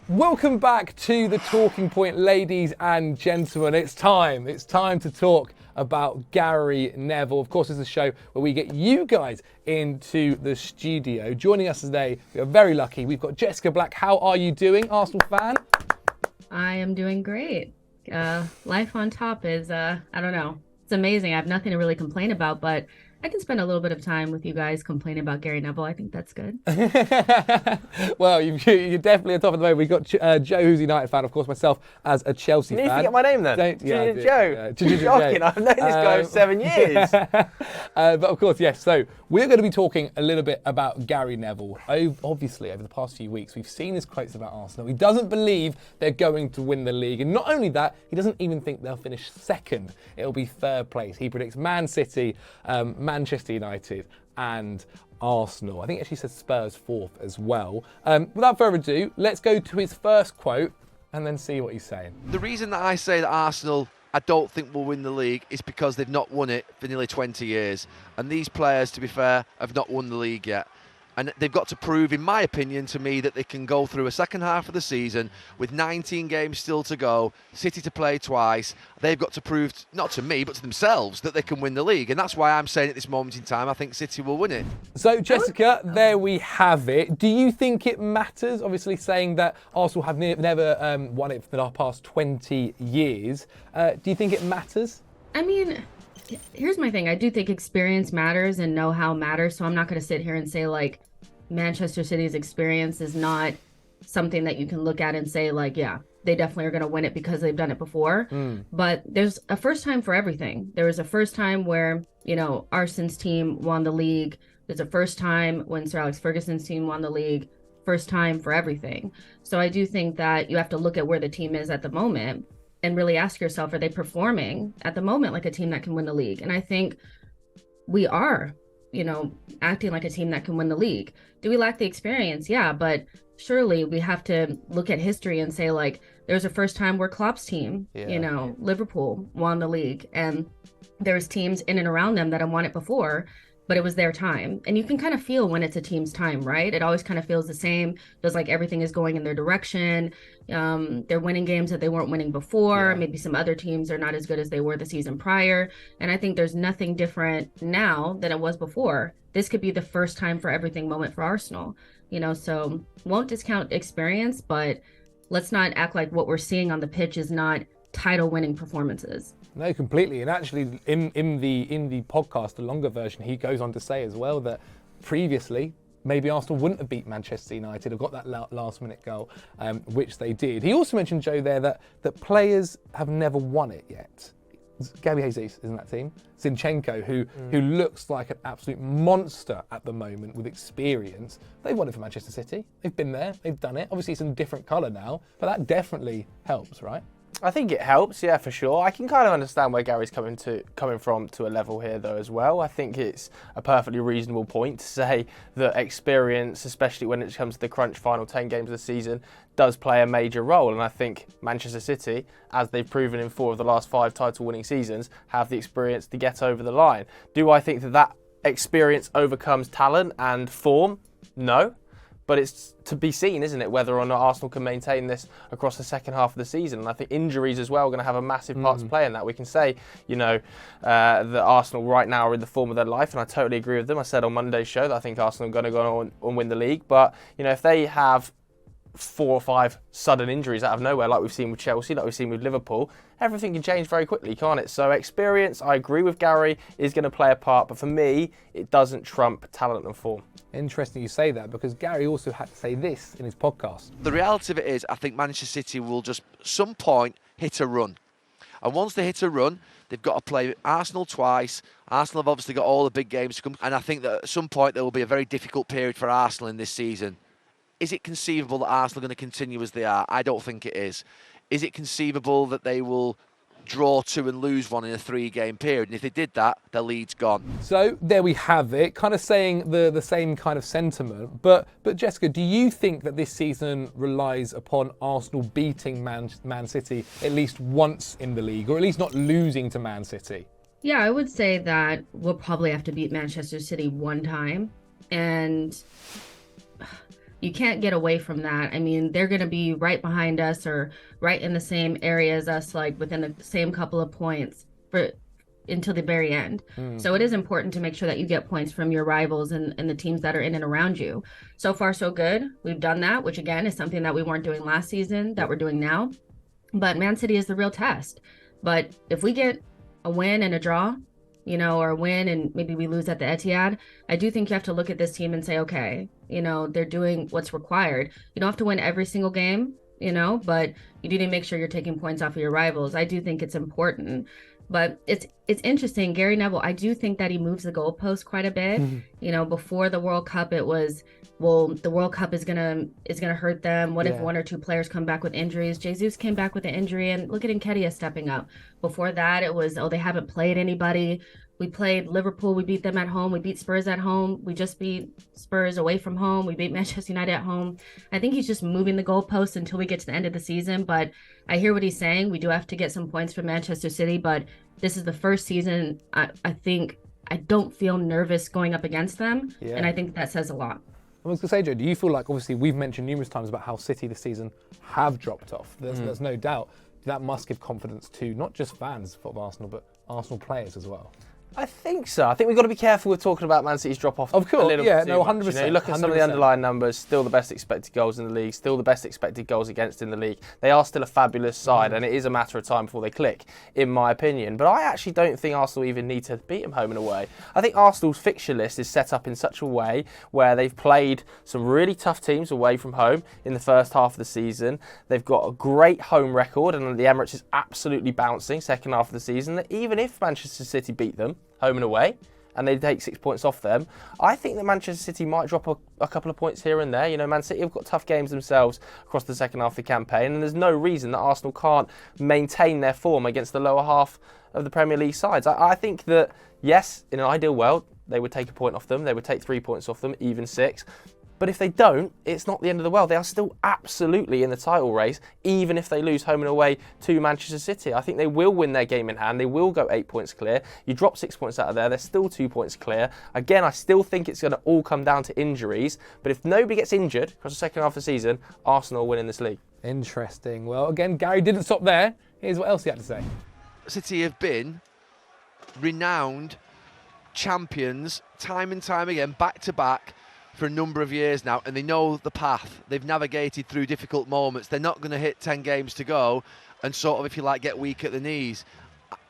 Welcome back to the Talking Point, ladies and gentlemen. It's time to talk about Gary Neville. Of course, this is a show where we get you guys into the studio. Joining us today, we are very lucky. We've got Jessica Black. How are you doing, Arsenal fan? I am doing great. Life on top is, I don't know. It's amazing. I have nothing to really complain about, but I can spend a little bit of time with you guys complaining about Gary Neville. I think that's good. Well, you're definitely on top of the moment. We've got Joe, who's a United fan, of course, myself as a Chelsea fan. You need to forget my name then. Joe. Shocking. I've known this guy for 7 years. But of course, yes. So we're going to be talking a little bit about Gary Neville. Obviously, over the past few weeks, we've seen his quotes about Arsenal. He doesn't believe they're going to win the league. And not only that, he doesn't even think they'll finish second. It'll be third place. He predicts Man City, Manchester United and Arsenal. I think he actually said Spurs fourth as well. Without further ado, let's go to his first quote and then see what he's saying. The reason that I say that Arsenal, I don't think will win the league is because they've not won it for nearly 20 years. And these players, to be fair, have not won the league yet. And they've got to prove, in my opinion, to me, that they can go through a second half of the season with 19 games still to go, City to play twice. They've got to prove, not to me, but to themselves, that they can win the league. And that's why I'm saying at this moment in time, I think City will win it. So, Jessica, there we have it. Do you think it matters? Obviously, saying that Arsenal have never won it for the past 20 years. Do you think it matters? I mean, here's my thing. I do think experience matters and know-how matters. So I'm not going to sit here and say, like, Manchester City's experience is not something that you can look at and say, like, yeah, they definitely are going to win it because they've done it before. But there's a first time for everything. There was a first time where, Arsenal's team won the league. There's a first time when Sir Alex Ferguson's team won the league. First time for everything. So I do think that you have to look at where the team is at the moment and really ask yourself, are they performing at the moment like a team that can win the league? And I think we are, acting like a team that can win the league. Do we lack the experience? Yeah, but surely we have to look at history and say, like, there's a first time where Klopp's team, Liverpool won the league, and there's teams in and around them that have won it before, but it was their time. And you can kind of feel when it's a team's time, right? It always kind of feels the same. Feels like everything is going in their direction. They're winning games that they weren't winning before. Maybe some other teams are not as good as they were the season prior. And I think there's nothing different now than it was before. This could be the first time for everything moment for Arsenal. So won't discount experience, but let's not act like what we're seeing on the pitch is not title winning performances. No, completely. And actually, in the podcast, the longer version, he goes on to say as well that previously, maybe Arsenal wouldn't have beat Manchester United or got that last-minute goal, which they did. He also mentioned, Joe, there that players have never won it yet. Gabby Jesus is in that team. Zinchenko, who looks like an absolute monster at the moment with experience. They've won it for Manchester City. They've been there. They've done it. Obviously, it's in a different colour now, but that definitely helps, right? I think it helps, yeah, for sure. I can kind of understand where Gary's coming from to a level here, though, as well. I think it's a perfectly reasonable point to say that experience, especially when it comes to the crunch final 10 games of the season, does play a major role. And I think Manchester City, as they've proven in 4 of the last 5 title-winning seasons, have the experience to get over the line. Do I think that experience overcomes talent and form? No. But it's to be seen, isn't it, whether or not Arsenal can maintain this across the second half of the season. And I think injuries as well are going to have a massive part to play in that. We can say, that Arsenal right now are in the form of their life, and I totally agree with them. I said on Monday's show that I think Arsenal are going to go on and win the league. But, if they have 4 or 5 sudden injuries out of nowhere, like we've seen with Chelsea, like we've seen with Liverpool, everything can change very quickly, can't it? So experience, I agree with Gary, is going to play a part. But for me, it doesn't trump talent and form. Interesting you say that, because Gary also had to say this in his podcast. The reality of it is, I think Manchester City will just, some point, hit a run. And once they hit a run, they've got to play Arsenal twice. Arsenal have obviously got all the big games to come. And I think that at some point there will be a very difficult period for Arsenal in this season. Is it conceivable that Arsenal are going to continue as they are? I don't think it is. Is it conceivable that they will draw 2 and lose 1 in a 3-game period? And if they did that, their lead's gone. So there we have it, kind of saying the same kind of sentiment. But Jessica, do you think that this season relies upon Arsenal beating Man City at least once in the league, or at least not losing to Man City? Yeah, I would say that we'll probably have to beat Manchester City one time. And you can't get away from that. I mean, they're going to be right behind us or right in the same area as us, like within the same couple of points for until the very end. So it is important to make sure that you get points from your rivals and the teams that are in and around you. So far, so good. We've done that, which again is something that we weren't doing last season that we're doing now. But Man City is the real test. But if we get a win and a draw, or a win and maybe we lose at the Etihad, I do think you have to look at this team and say, okay, they're doing what's required. You don't have to win every single game, but you do need to make sure you're taking points off of your rivals. I do think it's important. But it's interesting. Gary Neville, I do think that he moves the goalpost quite a bit. Before the World Cup, it was, well, the World Cup is gonna hurt them. What if one or two players come back with injuries? Jesus came back with an injury, and look at Nketiah stepping up. Before that, it was, they haven't played anybody. We played Liverpool. We beat them at home. We beat Spurs at home. We just beat Spurs away from home. We beat Manchester United at home. I think he's just moving the goalposts until we get to the end of the season. But I hear what he's saying. We do have to get some points from Manchester City, but this is the first season. I think I don't feel nervous going up against them, and I think that says a lot. I was going to say, Joe, do you feel like, obviously, we've mentioned numerous times about how City this season have dropped off. There's no doubt. That must give confidence to not just fans of Arsenal, but Arsenal players as well. I think so. I think we've got to be careful with talking about Man City's drop-off. Of course, a little yeah, bit too no, much. 100%. You look at some of the underlying numbers, still the best expected goals in the league, still the best expected goals against in the league. They are still a fabulous side, and it is a matter of time before they click, in my opinion. But I actually don't think Arsenal even need to beat them home and away. I think Arsenal's fixture list is set up in such a way where they've played some really tough teams away from home in the first half of the season. They've got a great home record, and the Emirates is absolutely bouncing second half of the season. That even if Manchester City beat them home and away, and they take 6 points off them, I think that Manchester City might drop a couple of points here and there. Man City have got tough games themselves across the second half of the campaign, and there's no reason that Arsenal can't maintain their form against the lower half of the Premier League sides. I think that, yes, in an ideal world, they would take a point off them. They would take 3 points off them, even 6. But if they don't, it's not the end of the world. They are still absolutely in the title race, even if they lose home and away to Manchester City. I think they will win their game in hand. They will go 8 points clear. You drop 6 points out of there, they're still 2 points clear. Again, I still think it's going to all come down to injuries. But if nobody gets injured across the second half of the season, Arsenal will win in this league. Interesting. Well, again, Gary didn't stop there. Here's what else he had to say. City have been renowned champions time and time again, back to back, for a number of years now, and they know the path. They've navigated through difficult moments. They're not going to hit 10 games to go and sort of, if you like, get weak at the knees.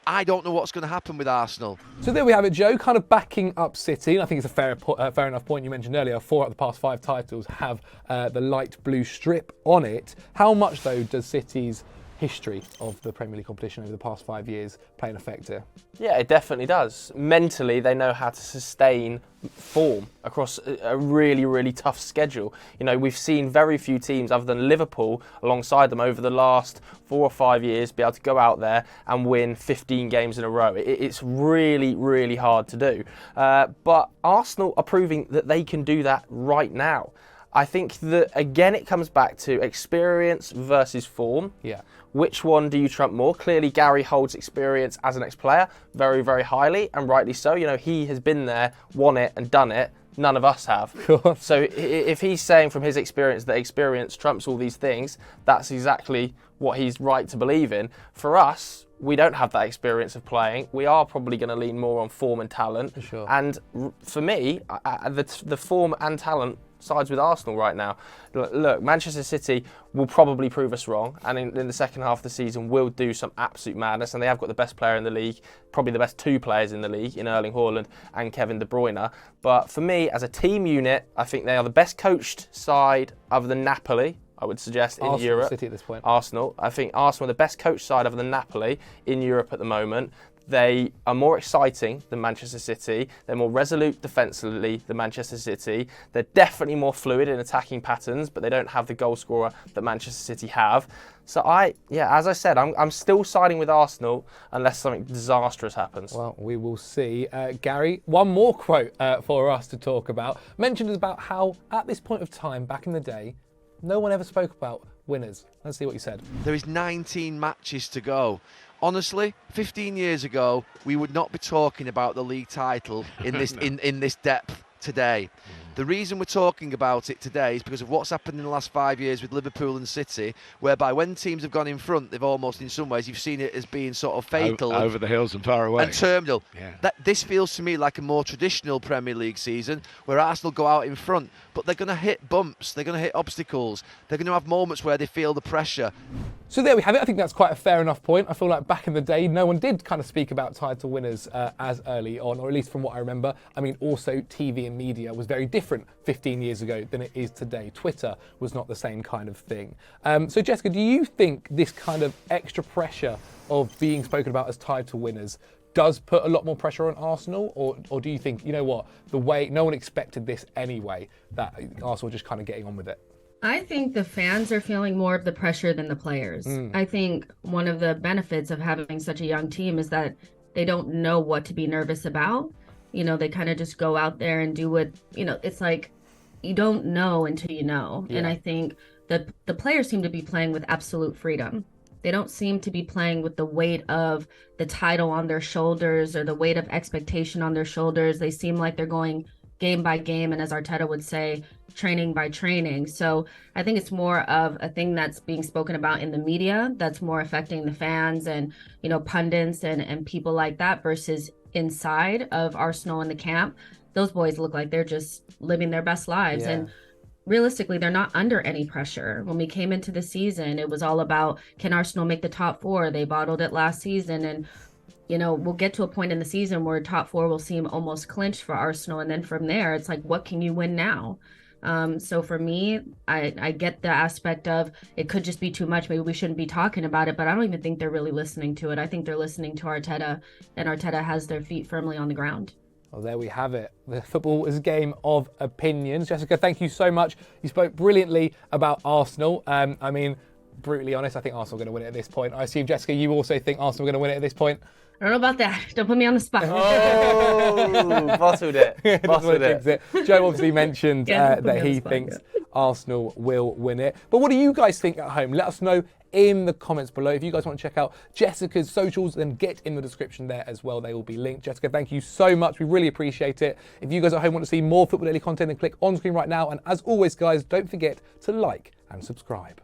I don't know what's going to happen with Arsenal. So there we have it, Joe, kind of backing up City. I think it's a fair enough point you mentioned earlier. 4 out of the past 5 titles have the light blue strip on it. How much, though, does City's history of the Premier League competition over the past 5 years play an effect here? Yeah, it definitely does. Mentally, they know how to sustain form across a really, really tough schedule. We've seen very few teams other than Liverpool alongside them over the last 4 or 5 years be able to go out there and win 15 games in a row. It's really, really hard to do. But Arsenal are proving that they can do that right now. I think that, again, it comes back to experience versus form. Yeah. Which one do you trump more? Clearly, Gary holds experience as an ex-player very, very highly, and rightly so. He has been there, won it, and done it. None of us have. So if he's saying from his experience that experience trumps all these things, that's exactly what he's right to believe in. For us, we don't have that experience of playing. We are probably going to lean more on form and talent. For sure. And for me, the form and talent sides with Arsenal right now. Look, Manchester City will probably prove us wrong, and in the second half of the season will do some absolute madness, and they have got the best player in the league, probably the best 2 players in the league in Erling Haaland and Kevin De Bruyne. But for me, as a team unit, I think they are the best coached side other than Napoli, I would suggest, in Arsenal, Europe. City at this point. Arsenal. I think Arsenal are the best coached side other than Napoli in Europe at the moment. They are more exciting than Manchester City. They're more resolute defensively than Manchester City. They're definitely more fluid in attacking patterns, but they don't have the goal scorer that Manchester City have. So as I said, I'm still siding with Arsenal unless something disastrous happens. Well, we will see. Gary, one more quote for us to talk about. Mentioned about how, at this point of time, back in the day, no one ever spoke about winners. Let's see what you said. There is 19 matches to go. Honestly, 15 years ago, we would not be talking about the league title in this in this depth today. The reason we're talking about it today is because of what's happened in the last 5 years with Liverpool and City, whereby when teams have gone in front, they've almost, in some ways, you've seen it as being sort of fatal. Over the hills and far away. And terminal. Yeah. This feels to me like a more traditional Premier League season where Arsenal go out in front, but they're going to hit bumps, they're going to hit obstacles, they're going to have moments where they feel the pressure. So there we have it. I think that's quite a fair enough point. I feel like back in the day, no one did kind of speak about title winners as early on, or at least from what I remember. I mean, also TV and media was very different 15 years ago than it is today. Twitter was not the same kind of thing. So Jessica, do you think this kind of extra pressure of being spoken about as title winners does put a lot more pressure on Arsenal, or do you think, you know what, the way no one expected this anyway, that Arsenal are just kind of getting on with it? I think the fans are feeling more of the pressure than the players. I think one of the benefits of having such a young team is that they don't know what to be nervous about. You know, they kind of just go out there and do what, you know, it's like you don't know until you know. Yeah. And I think that the players seem to be playing with absolute freedom. They don't seem to be playing with the weight of the title on their shoulders or the weight of expectation on their shoulders. They seem like they're going game by game, and as Arteta would say, training by training. So I think it's more of a thing that's being spoken about in the media that's more affecting the fans and, you know, pundits and people like that, versus inside of Arsenal in the camp. Those boys look like they're just living their best lives. Yeah. And realistically, they're not under any pressure. When we came into the season, it was all about, can Arsenal make the top four? They bottled it last season, and you know, we'll get to a point in the season where top four will seem almost clinched for Arsenal. And then from there, it's like, what can you win now? So for me, I get the aspect of it could just be too much. Maybe we shouldn't be talking about it, but I don't even think they're really listening to it. I think they're listening to Arteta, and Arteta has their feet firmly on the ground. Well, there we have it. The football is a game of opinions. Jessica, thank you so much. You spoke brilliantly about Arsenal. I mean, brutally honest, I think Arsenal are going to win it at this point. I assume, Jessica, you also think Arsenal are going to win it at this point? I don't know about that. Don't put me on the spot. Oh, bottled it. Bottled it. Joe obviously mentioned that he thinks Arsenal will win it. But what do you guys think at home? Let us know in the comments below. If you guys want to check out Jessica's socials, then get in the description there as well. They will be linked. Jessica, thank you so much. We really appreciate it. If you guys at home want to see more Football Daily content, then click on screen right now. And as always, guys, don't forget to like and subscribe.